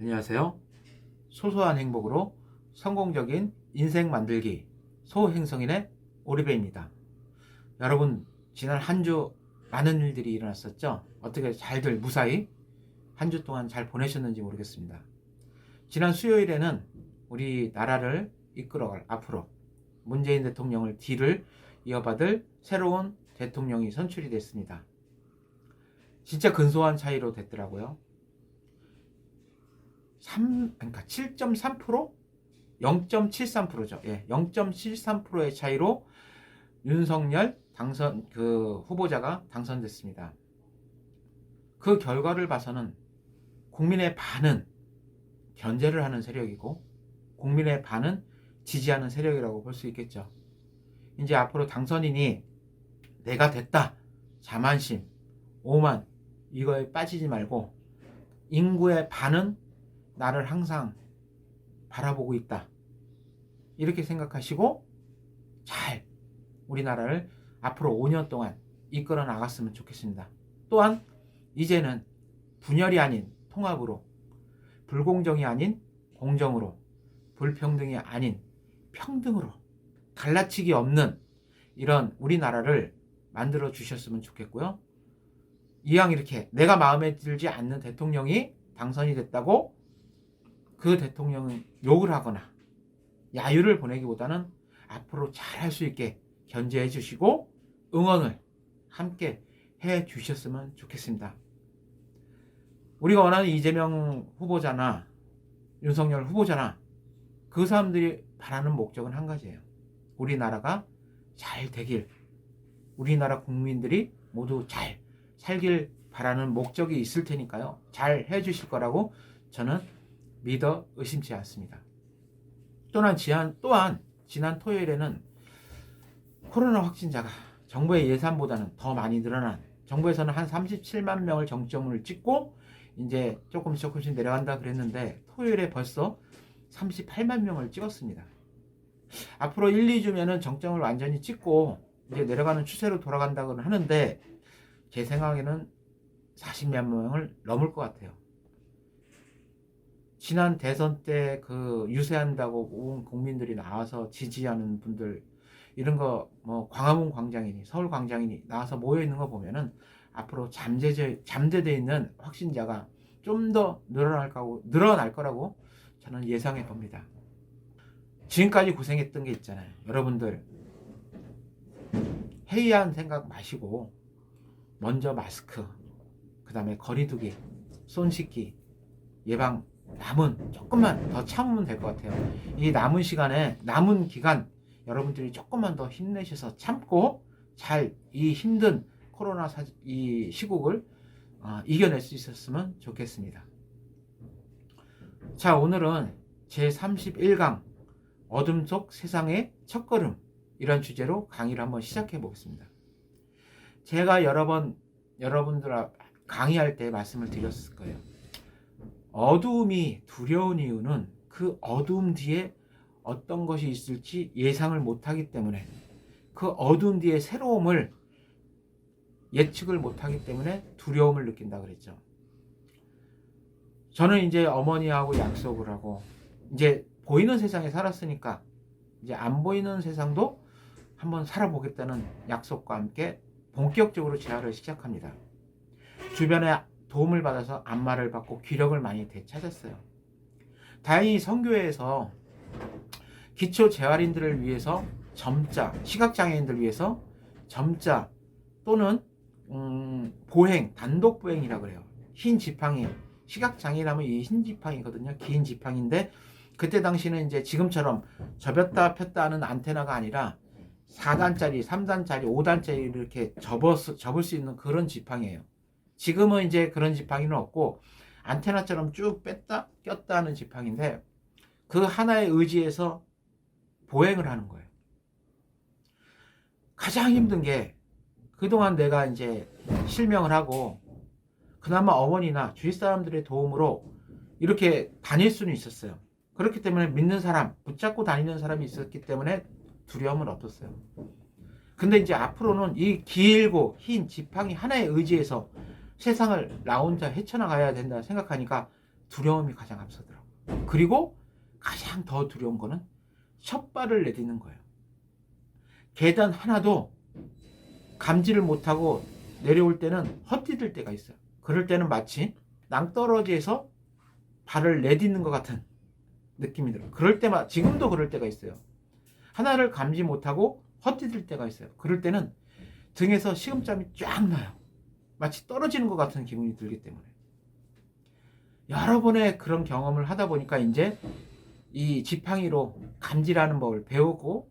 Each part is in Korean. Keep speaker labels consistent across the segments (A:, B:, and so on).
A: 안녕하세요. 소소한 행복으로 성공적인 인생 만들기 소행성인의 오리배입니다. 여러분, 지난 한 주 많은 일들이 일어났었죠? 어떻게 잘들 무사히 한 주 동안 잘 보내셨는지 모르겠습니다. 지난 수요일에는 우리 나라를 이끌어갈 앞으로 문재인 대통령을 뒤를 이어받을 새로운 대통령이 선출이 됐습니다. 진짜 근소한 차이로 됐더라고요. 7.3%? 0.73%죠. 예, 0.73%의 차이로 윤석열 후보자가 당선됐습니다. 그 결과를 봐서는 국민의 반은 견제를 하는 세력이고 국민의 반은 지지하는 세력이라고 볼 수 있겠죠. 이제 앞으로 당선인이 내가 됐다, 자만심, 오만 이거에 빠지지 말고 인구의 반은 나를 항상 바라보고 있다, 이렇게 생각하시고 잘 우리나라를 앞으로 5년 동안 이끌어 나갔으면 좋겠습니다. 또한 이제는 분열이 아닌 통합으로, 불공정이 아닌 공정으로, 불평등이 아닌 평등으로, 갈라치기 없는 이런 우리나라를 만들어 주셨으면 좋겠고요. 이왕 이렇게 내가 마음에 들지 않는 대통령이 당선이 됐다고 그 대통령은 욕을 하거나 야유를 보내기보다는 앞으로 잘할 수 있게 견제해 주시고 응원을 함께 해 주셨으면 좋겠습니다. 우리가 원하는 이재명 후보자나 윤석열 후보자나 그 사람들이 바라는 목적은 한 가지예요. 우리나라가 잘 되길, 우리나라 국민들이 모두 잘 살길 바라는 목적이 있을 테니까요. 잘 해주실 거라고 저는 믿어 의심치 않습니다. 또한 지난 토요일에는 코로나 확진자가 정부의 예산보다는 더 많이 늘어난, 정부에서는 한 37만 명을 정점을 찍고 이제 조금씩 내려간다 그랬는데 토요일에 벌써 38만 명을 찍었습니다. 앞으로 1, 2주면은 정점을 완전히 찍고 이제 내려가는 추세로 돌아간다고는 하는데 제 생각에는 40만 명을 넘을 것 같아요. 지난 대선 때 그 유세한다고 온 국민들이 나와서 지지하는 분들, 이런 거 뭐 광화문 광장이니 서울 광장이니 나와서 모여 있는 거 보면은 앞으로 잠재되어 있는 확진자가 좀 더 늘어날 거라고 저는 예상해 봅니다. 지금까지 고생했던 게 있잖아요. 여러분들 해이한 생각 마시고 먼저 마스크, 그 다음에 거리두기, 손 씻기, 예방, 조금만 더 참으면 될 것 같아요. 이 남은 기간 여러분들이 조금만 더 힘내셔서 참고 잘 이 힘든 이 시국을 이겨낼 수 있었으면 좋겠습니다. 자, 오늘은 제31강 어둠 속 세상의 첫걸음, 이런 주제로 강의를 한번 시작해 보겠습니다. 제가 여러 번 여러분들 강의할 때 말씀을 드렸을 거예요. 어두움이 두려운 이유는 그 어두움 뒤에 어떤 것이 있을지 예상을 못하기 때문에, 그 어두움 뒤에 새로움을 예측을 못하기 때문에 두려움을 느낀다 그랬죠. 저는 이제 어머니하고 약속을 하고 이제 보이는 세상에 살았으니까 이제 안 보이는 세상도 한번 살아보겠다는 약속과 함께 본격적으로 재활을 시작합니다. 주변에 도움을 받아서 안마를 받고 기력을 많이 되찾았어요. 다행히 선교회에서 기초 재활인들을 위해서 점자, 시각장애인들을 위해서 점자 또는 단독 보행이라고 그래요. 흰 지팡이, 시각장애라면 이 흰 지팡이거든요. 긴 지팡이인데 그때 당시는 이제 지금처럼 접었다 폈다 하는 안테나가 아니라 4단짜리, 3단짜리, 5단짜리 이렇게 접을 수 있는 그런 지팡이에요. 지금은 이제 그런 지팡이는 없고 안테나처럼 쭉 뺐다 꼈다 하는 지팡이인데 그 하나의 의지에서 보행을 하는 거예요. 가장 힘든 게 그동안 내가 이제 실명을 하고 그나마 어머니나 주위 사람들의 도움으로 이렇게 다닐 수는 있었어요. 그렇기 때문에 믿는 사람, 붙잡고 다니는 사람이 있었기 때문에 두려움은 없었어요. 근데 이제 앞으로는 이 길고 흰 지팡이 하나의 의지에서 세상을 나 혼자 헤쳐나가야 된다 생각하니까 두려움이 가장 앞서더라고요. 그리고 가장 더 두려운 거는 첫 발을 내딛는 거예요. 계단 하나도 감지를 못하고 내려올 때는 헛디딜 때가 있어요. 그럴 때는 마치 낭떠러지에서 발을 내딛는 것 같은 느낌이 들어요. 그럴 때마다, 지금도 그럴 때가 있어요. 하나를 감지 못하고 헛디딜 때가 있어요. 그럴 때는 등에서 식은땀이 쫙 나요. 마치 떨어지는 것 같은 기분이 들기 때문에. 여러 번의 그런 경험을 하다 보니까 이제 이 지팡이로 감지라는 법을 배우고,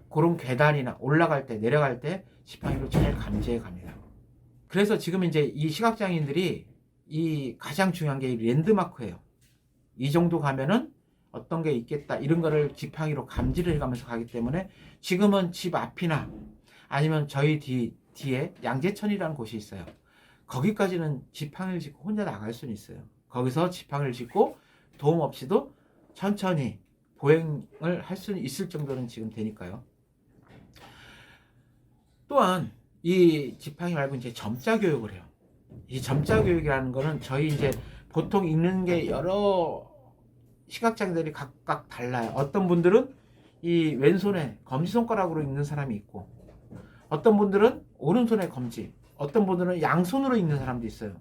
A: 그런 계단이나 올라갈 때 내려갈 때 지팡이로 잘 감지해 갑니다. 그래서 지금 이제 이 시각장애인들이 이 가장 중요한 게 랜드마크예요. 이 정도 가면은 어떤 게 있겠다, 이런 거를 지팡이로 감지를 해가면서 가기 때문에 지금은 집 앞이나 아니면 저희 뒤에 양재천이라는 곳이 있어요. 거기까지는 지팡이를 짚고 혼자 나갈 수는 있어요. 거기서 지팡이를 짚고 도움 없이도 천천히 보행을 할 수 있을 정도는 지금 되니까요. 또한 이 지팡이 말고 이제 점자 교육을 해요. 이 점자 교육이라는 거는 저희 이제 보통 읽는 게 여러 시각장애들이 각각 달라요. 어떤 분들은 이 왼손에 검지손가락으로 읽는 사람이 있고, 어떤 분들은 오른손에 검지, 어떤 분들은 양손으로 읽는 사람도 있어요.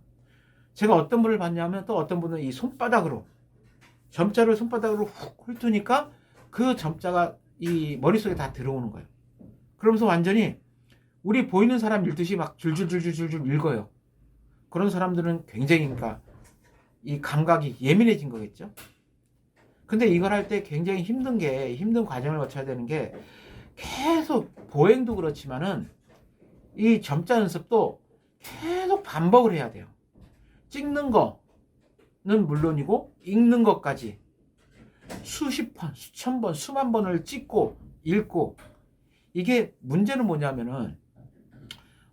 A: 제가 어떤 분을 봤냐면, 또 어떤 분은 이 손바닥으로, 점자를 손바닥으로 훅 훑으니까 그 점자가 이 머릿속에 다 들어오는 거예요. 그러면서 완전히 우리 보이는 사람 읽듯이 막 줄줄줄줄줄 읽어요. 그런 사람들은 굉장히, 그러니까 이 감각이 예민해진 거겠죠. 근데 이걸 할 때 굉장히 힘든 과정을 거쳐야 되는 게, 계속 보행도 그렇지만은 이 점자 연습도 계속 반복을 해야 돼요. 찍는 거는 물론이고 읽는 것까지 수십 번, 수천 번, 수만 번을 찍고 읽고. 이게 문제는 뭐냐면은,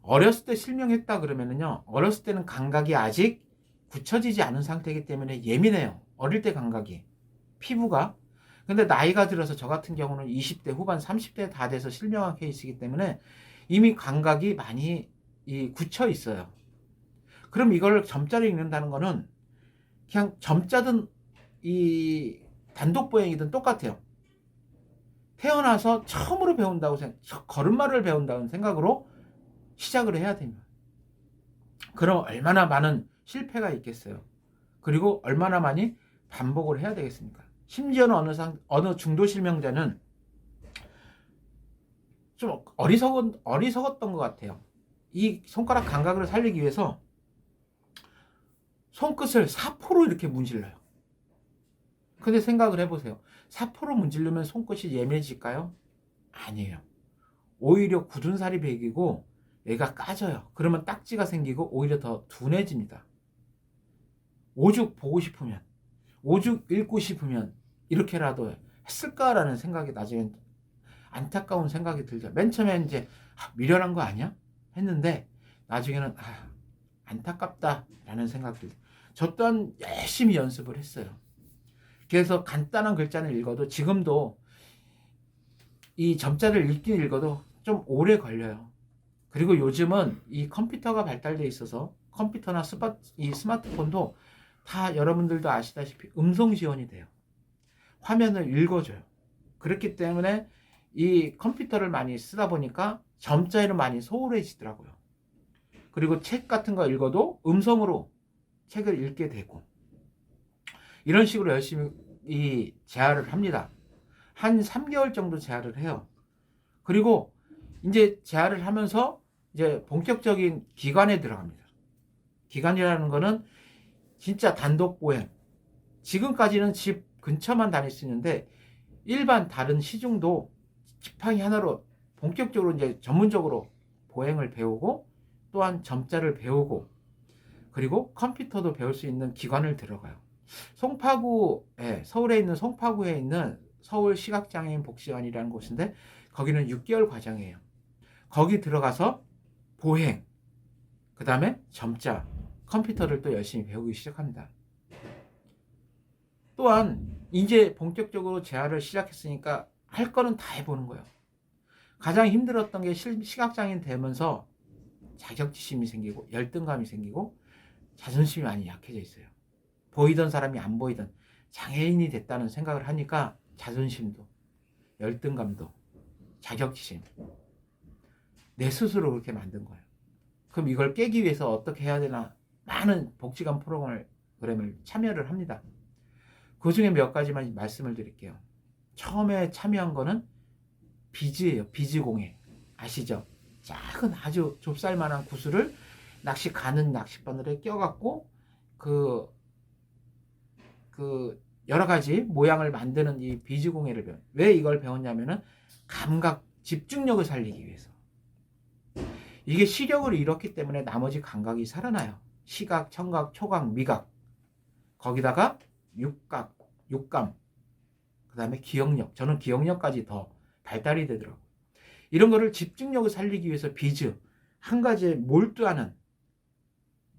A: 어렸을 때 실명했다 그러면은요, 어렸을 때는 감각이 아직 굳혀지지 않은 상태이기 때문에 예민해요. 어릴 때 감각이, 피부가. 근데 나이가 들어서 저 같은 경우는 20대 후반 30대 다 돼서 실명한 케이스이기 때문에 이미 감각이 많이 굳혀 있어요. 그럼 이걸 점자를 읽는다는 거는 그냥 점자든 이 단독 보행이든 똑같아요. 태어나서 처음으로 배운다고 걸음마를 배운다는 생각으로 시작을 해야 됩니다. 그럼 얼마나 많은 실패가 있겠어요. 그리고 얼마나 많이 반복을 해야 되겠습니까? 심지어는 어느 중도 실명자는 좀 어리석었던 것 같아요. 이 손가락 감각을 살리기 위해서 손끝을 사포로 이렇게 문질러요. 근데 생각을 해보세요. 사포로 문지르면 손끝이 예민해질까요? 아니에요. 오히려 굳은 살이 배기고 얘가 까져요. 그러면 딱지가 생기고 오히려 더 둔해집니다. 오죽 보고 싶으면, 오죽 읽고 싶으면 이렇게라도 했을까라는 생각이 나중에 안타까운 생각이 들죠. 맨 처음엔 이제 미련한 거 아니야? 했는데 나중에는 안타깝다라는 생각이 들죠. 저 또한 열심히 연습을 했어요. 그래서 간단한 글자를 읽어도, 지금도 이 점자를 읽어도 좀 오래 걸려요. 그리고 요즘은 이 컴퓨터가 발달되어 있어서 컴퓨터나 이 스마트폰도 다 여러분들도 아시다시피 음성 지원이 돼요. 화면을 읽어줘요. 그렇기 때문에 이 컴퓨터를 많이 쓰다 보니까 점자에는 많이 소홀해지더라고요. 그리고 책 같은 거 읽어도 음성으로 책을 읽게 되고, 이런 식으로 열심히 재활을 합니다. 한 3개월 정도 재활을 해요. 그리고 이제 재활을 하면서 이제 본격적인 기관에 들어갑니다. 기관이라는 거는 진짜 단독 보행. 지금까지는 집 근처만 다닐 수 있는데 일반 다른 시중도 지팡이 하나로 본격적으로 이제 전문적으로 보행을 배우고, 또한 점자를 배우고, 그리고 컴퓨터도 배울 수 있는 기관을 들어가요. 서울에 있는 송파구에 있는 서울 시각장애인 복지관이라는 곳인데, 거기는 6개월 과정이에요. 거기 들어가서 보행, 그 다음에 점자, 컴퓨터를 또 열심히 배우기 시작합니다. 또한 이제 본격적으로 재활을 시작했으니까 할 거는 다 해보는 거예요. 가장 힘들었던 게 시각장애인 되면서 자격지심이 생기고 열등감이 생기고 자존심이 많이 약해져 있어요. 보이던 사람이 안 보이던 장애인이 됐다는 생각을 하니까 자존심도, 열등감도, 자격지심, 내 스스로 그렇게 만든 거예요. 그럼 이걸 깨기 위해서 어떻게 해야 되나, 많은 복지관 프로그램을 참여를 합니다. 그 중에 몇 가지만 말씀을 드릴게요. 처음에 참여한 거는 비즈예요. 비즈공예. 아시죠? 작은 아주 좁쌀만한 구슬을 낚시 가는 낚싯바늘에 껴갖고 여러 가지 모양을 만드는 이 비즈공예를 배워요. 왜 이걸 배웠냐면은 감각, 집중력을 살리기 위해서. 이게 시력을 잃었기 때문에 나머지 감각이 살아나요. 시각, 청각, 초각, 미각. 거기다가 육각, 육감. 그 다음에 기억력. 저는 기억력까지 더 발달이 되더라고요. 이런 거를 집중력을 살리기 위해서 비즈, 한 가지에 몰두하는,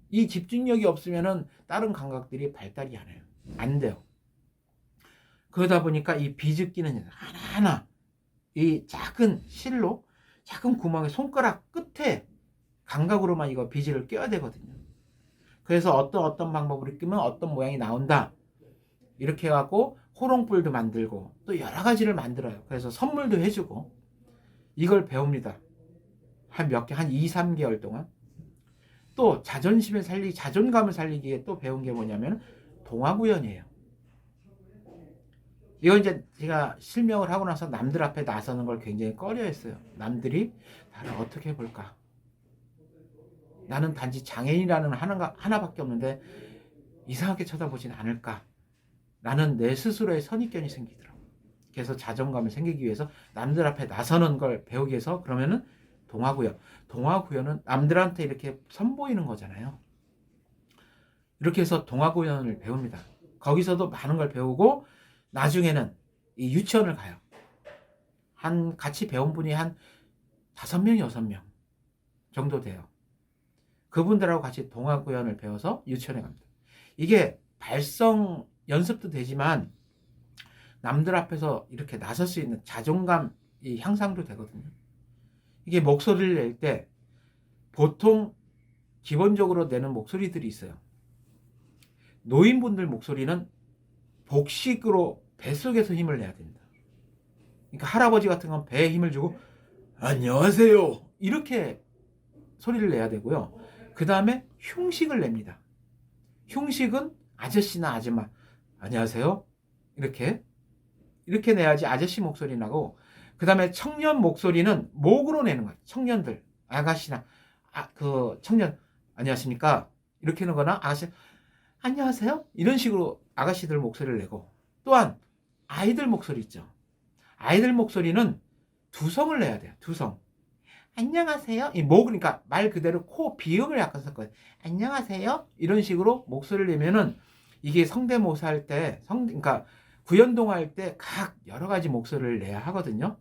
A: 이 집중력이 없으면은 다른 감각들이 발달이 안 해요. 안 돼요. 그러다 보니까 이 비즈 끼는 하나하나 이 작은 실로 작은 구멍에 손가락 끝에 감각으로만 이거 비즈를 껴야 되거든요. 그래서 어떤 방법으로 끼면 어떤 모양이 나온다. 이렇게 해갖고 호롱불도 만들고 또 여러 가지를 만들어요. 그래서 선물도 해주고 이걸 배웁니다. 한 2, 3개월 동안. 또 자존감을 살리기 위해 또 배운 게 뭐냐면 동화구연이에요. 이건 이제 제가 실명을 하고 나서 남들 앞에 나서는 걸 굉장히 꺼려했어요. 남들이 나를 어떻게 볼까? 나는 단지 장애인이라는 하나밖에 없는데 이상하게 쳐다보진 않을까? 라는 내 스스로의 선입견이 생기더라고요. 그래서 자존감을 생기기 위해서 남들 앞에 나서는 걸 배우기 위해서 그러면은 동화구연. 동화구연은 남들한테 이렇게 선보이는 거잖아요. 이렇게 해서 동화구연을 배웁니다. 거기서도 많은 걸 배우고 나중에는 이 유치원을 가요. 같이 배운 분이 한 5명, 6명 정도 돼요. 그분들하고 같이 동화구연을 배워서 유치원에 갑니다. 이게 발성 연습도 되지만 남들 앞에서 이렇게 나설 수 있는 자존감 향상도 되거든요. 이게 목소리를 낼 때 보통 기본적으로 내는 목소리들이 있어요. 노인분들 목소리는 복식으로 뱃속에서 힘을 내야 됩니다. 그러니까 할아버지 같은 건 배에 힘을 주고 안녕하세요 이렇게 소리를 내야 되고요. 그 다음에 흉식을 냅니다. 흉식은 아저씨나 아줌마 안녕하세요 이렇게 내야지 아저씨 목소리 나고, 그 다음에 청년 목소리는 목으로 내는 거예요. 청년들 아가씨나 청년 안녕하십니까 이렇게 하는 거나 아가씨 안녕하세요 이런 식으로 아가씨들 목소리를 내고, 또한 아이들 목소리 있죠. 아이들 목소리는 두성을 내야 돼요. 두성. 안녕하세요. 이 목, 그러니까 말 그대로 코 비음을 약간 섞어요. 안녕하세요. 이런 식으로 목소리를 내면은 이게 성대모사 할 때, 그러니까 구연동 할 때 각 여러 가지 목소리를 내야 하거든요.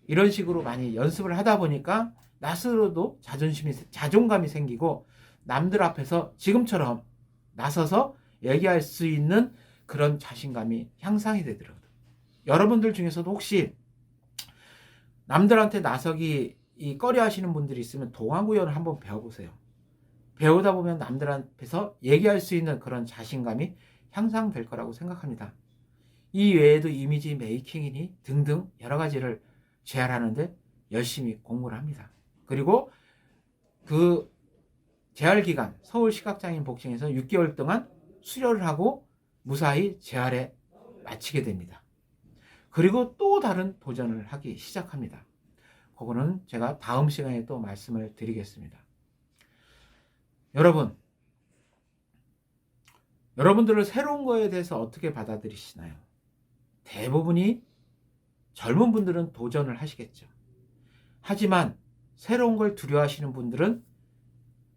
A: 이런 식으로 많이 연습을 하다 보니까 나 스스로도 자존감이 생기고 남들 앞에서 지금처럼 나서서 얘기할 수 있는 그런 자신감이 향상이 되더라고요. 여러분들 중에서도 혹시 남들한테 나서기 꺼려 하시는 분들이 있으면 동화구연을 한번 배워보세요. 배우다 보면 남들 앞에서 얘기할 수 있는 그런 자신감이 향상될 거라고 생각합니다. 이 외에도 이미지 메이킹이니 등등 여러 가지를 재활하는데 열심히 공부를 합니다. 그리고 그 재활기간 서울시각장애인 복지관에서 6개월 동안 수료를 하고 무사히 재활에 마치게 됩니다. 그리고 또 다른 도전을 하기 시작합니다. 그거는 제가 다음 시간에 또 말씀을 드리겠습니다. 여러분들은 새로운 거에 대해서 어떻게 받아들이시나요? 대부분이 젊은 분들은 도전을 하시겠죠. 하지만 새로운 걸 두려워하시는 분들은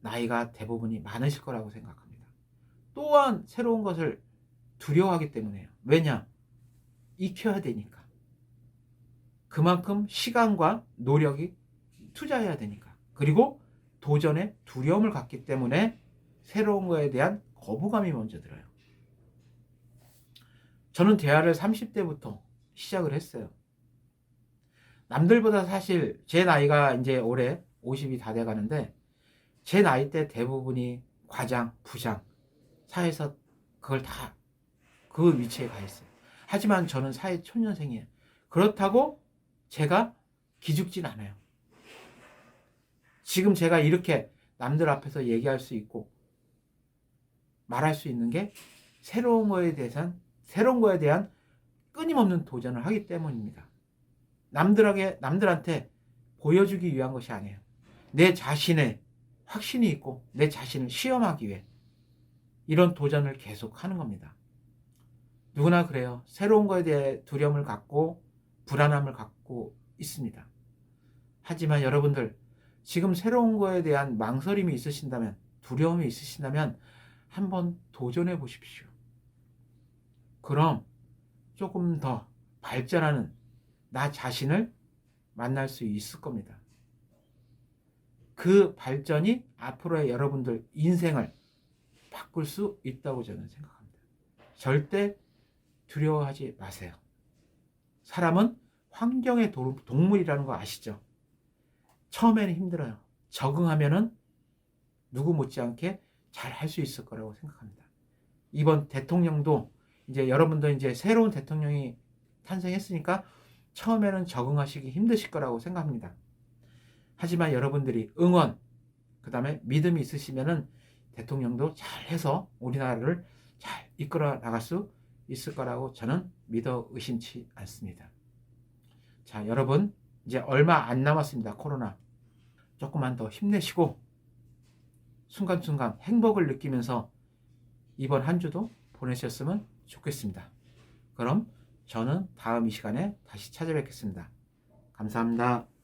A: 나이가 대부분이 많으실 거라고 생각합니다. 또한 새로운 것을 두려워하기 때문에요. 왜냐? 익혀야 되니까. 그만큼 시간과 노력이 투자해야 되니까. 그리고 도전에 두려움을 갖기 때문에 새로운 거에 대한 거부감이 먼저 들어요. 저는 대화를 30대부터 시작을 했어요. 남들보다 사실 제 나이가 이제 올해 50이 다 돼가는데 제 나이 때 대부분이 과장, 부장, 사회에서 그걸 다 그 위치에 가 있어요. 하지만 저는 사회 초년생이에요. 그렇다고 제가 기죽진 않아요. 지금 제가 이렇게 남들 앞에서 얘기할 수 있고 말할 수 있는 게 새로운 거에 대한 끊임없는 도전을 하기 때문입니다. 남들한테 보여주기 위한 것이 아니에요. 내 자신의 확신이 있고 내 자신을 시험하기 위해 이런 도전을 계속 하는 겁니다. 누구나 그래요. 새로운 거에 대해 두려움을 갖고 불안함을 갖고 있습니다. 하지만 여러분들 지금 새로운 거에 대한 망설임이 있으신다면, 두려움이 있으신다면 한번 도전해 보십시오. 그럼 조금 더 발전하는 나 자신을 만날 수 있을 겁니다. 그 발전이 앞으로의 여러분들 인생을 바꿀 수 있다고 저는 생각합니다. 절대 두려워하지 마세요. 사람은 환경의 동물이라는 거 아시죠? 처음에는 힘들어요. 적응하면은 누구 못지않게 잘 할 수 있을 거라고 생각합니다. 이번 대통령도 이제 여러분도 이제 새로운 대통령이 탄생했으니까 처음에는 적응하시기 힘드실 거라고 생각합니다. 하지만 여러분들이 응원, 그 다음에 믿음이 있으시면은 대통령도 잘 해서 우리나라를 잘 이끌어 나갈 수 있을 거라고 저는 믿어 의심치 않습니다. 자, 여러분 이제 얼마 안 남았습니다. 코로나. 조금만 더 힘내시고 순간순간 행복을 느끼면서 이번 한 주도 보내셨으면 좋겠습니다. 그럼 저는 다음 이 시간에 다시 찾아뵙겠습니다. 감사합니다.